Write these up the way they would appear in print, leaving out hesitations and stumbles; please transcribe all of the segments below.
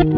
So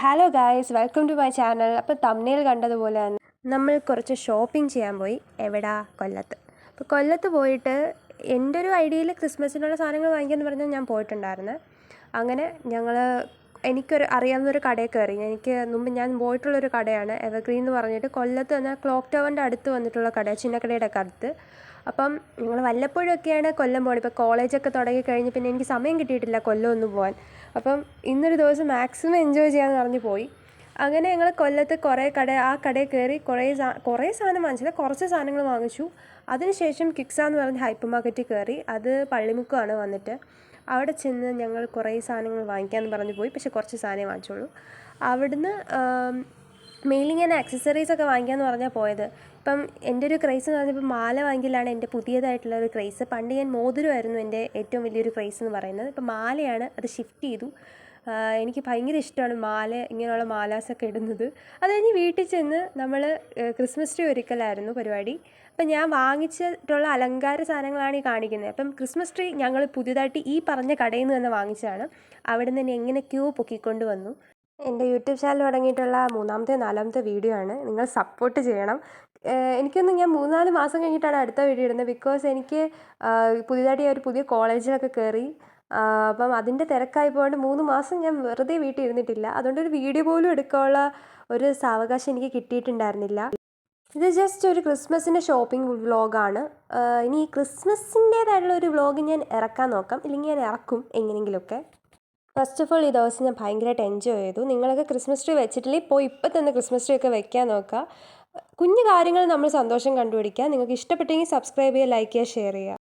hello guys, welcome to my channel. അപ്പോൾ thumbnail കണ്ടതുപോലെ തന്നെ നമ്മൾ കുറച്ച് ഷോപ്പിംഗ് ചെയ്യാൻ പോയി. എവിടാ? കൊല്ലത്ത്. അപ്പോൾ കൊല്ലത്ത് പോയിട്ട് എൻ്റെ ഒരു ഐഡിയയിൽ ക്രിസ്മസിനുള്ള സാധനങ്ങൾ വാങ്ങിക്കാമെന്ന് പറഞ്ഞാൽ ഞാൻ പോയിട്ടുണ്ടായിരുന്നു. അങ്ങനെ എനിക്കൊരു അറിയാവുന്നൊരു കടയിൽ കയറി. മുമ്പ് ഞാൻ പോയിട്ടുള്ളൊരു കടയാണ് എവർഗ്രീൻ എന്ന് പറഞ്ഞിട്ട്, കൊല്ലത്ത് തന്നെ ക്ലോക്ക് ടവറിൻ്റെ അടുത്ത് വന്നിട്ടുള്ള കട, ചിന്നക്കടയുടെ ഒക്കെ അടുത്ത്. അപ്പം ഞങ്ങൾ വല്ലപ്പോഴൊക്കെയാണ് കൊല്ലം പോകുന്നത്. ഇപ്പോൾ കോളേജൊക്കെ തുടങ്ങിക്കഴിഞ്ഞ് പിന്നെ എനിക്ക് സമയം കിട്ടിയിട്ടില്ല കൊല്ലം ഒന്ന് പോകാൻ. അപ്പം ഇന്നൊരു ദിവസം മാക്സിമം എൻജോയ് ചെയ്യാമെന്ന് പറഞ്ഞ് പോയി. അങ്ങനെ ഞങ്ങൾ കൊല്ലത്ത് ആ കടയിൽ കയറി കുറേ സാധനം വാങ്ങിച്ചില്ല, കുറച്ച് സാധനങ്ങൾ വാങ്ങിച്ചു. അതിനുശേഷം കിക്സ എന്ന് പറഞ്ഞ ഹൈപ്പർ മാർക്കറ്റിൽ കയറി. അത് പള്ളിമുക്കമാണ് വന്നിട്ട്. അവിടെ ചെന്ന് ഞങ്ങൾ കുറേ സാധനങ്ങൾ വാങ്ങിക്കാമെന്ന് പറഞ്ഞ് പോയി. പക്ഷേ കുറച്ച് സാധനമേ വാങ്ങിച്ചുള്ളൂ. അവിടുന്ന് മെയിൻലി ഞാൻ ആക്സസറീസൊക്കെ വാങ്ങിക്കാമെന്ന് പറഞ്ഞാൽ പോയത്. ഇപ്പം എൻ്റെ ഒരു ക്രൈസ് എന്ന് പറഞ്ഞാൽ ഇപ്പം മാല വാങ്ങിക്കലാണ് എൻ്റെ പുതിയതായിട്ടുള്ള ഒരു ക്രൈസ്. പണ്ട് ഞാൻ മോതിരമായിരുന്നു എൻ്റെ ഏറ്റവും വലിയൊരു ക്രൈസ് എന്ന് പറയുന്നത്. ഇപ്പം മാലയാണ്, അത് ഷിഫ്റ്റ് ചെയ്തു. എനിക്ക് ഭയങ്കര ഇഷ്ടമാണ് ഇങ്ങനെയുള്ള മാലാസൊക്കെ ഇടുന്നത്. അത് കഴിഞ്ഞ് വീട്ടിൽ ചെന്ന് നമ്മൾ ക്രിസ്മസ് ട്രീ ഒരുക്കലായിരുന്നു പരിപാടി. അപ്പം ഞാൻ വാങ്ങിച്ചിട്ടുള്ള അലങ്കാര സാധനങ്ങളാണ് ഈ കാണിക്കുന്നത്. അപ്പം ക്രിസ്മസ് ട്രീ ഞങ്ങൾ പുതിയതായിട്ട് ഈ പറഞ്ഞ കടയിൽ നിന്ന് തന്നെ വാങ്ങിച്ചതാണ്. അവിടെ നിന്ന് എങ്ങനെയൊക്കെയോ പൊക്കിക്കൊണ്ട് വന്നു. എൻ്റെ യൂട്യൂബ് ചാനൽ തുടങ്ങിയിട്ടുള്ള 3ാമത്തെ 4ാമത്തെ വീഡിയോ ആണ്. നിങ്ങൾ സപ്പോർട്ട് ചെയ്യണം. ഞാൻ 3-4 മാസം കഴിഞ്ഞിട്ടാണ് അടുത്ത വീഡിയോ ഇടുന്നത്. ബിക്കോസ് എനിക്ക് പുതിയതായിട്ട് ഒരു പുതിയ കോളേജിലൊക്കെ കയറി. അപ്പം അതിൻ്റെ തിരക്കായി പോയിട്ട് 3 മാസം ഞാൻ വെറുതെ വീട്ടിൽ ഇരുന്നിട്ടില്ല. അതുകൊണ്ട് ഒരു വീഡിയോ പോലും എടുക്കാനുള്ള ഒരു സാവകാശം എനിക്ക് കിട്ടിയിട്ടുണ്ടായിരുന്നില്ല. ഇത് ജസ്റ്റ് ഒരു ക്രിസ്മസിൻ്റെ ഷോപ്പിംഗ് വ്ളോഗാണ്. ഇനി ഈ ക്രിസ്മസിൻ്റേതായിട്ടുള്ള ഒരു വ്ളോഗ് ഞാൻ ഇറക്കാൻ നോക്കാം, ഇല്ലെങ്കിൽ ഞാൻ ഇറക്കും എങ്ങനെയെങ്കിലുമൊക്കെ. ഫസ്റ്റ് ഓഫ് ഓൾ ഈ ദിവസം ഞാൻ ഭയങ്കരമായിട്ട് എൻജോയ് ചെയ്തു. നിങ്ങളൊക്കെ ക്രിസ്മസ് ട്രീ വെച്ചിട്ടില്ലെങ്കിൽ പോയി ഇപ്പം തന്നെ ക്രിസ്മസ് ട്രീ ഒക്കെ വെക്കാൻ നോക്കുക. കുഞ്ഞു കാര്യങ്ങൾ നമ്മൾ സന്തോഷം കണ്ടുപിടിക്കുക. നിങ്ങൾക്ക് ഇഷ്ടപ്പെട്ടെങ്കിൽ സബ്സ്ക്രൈബ് ചെയ്യുക, ലൈക്ക് ചെയ്യുക, ഷെയർ ചെയ്യുക.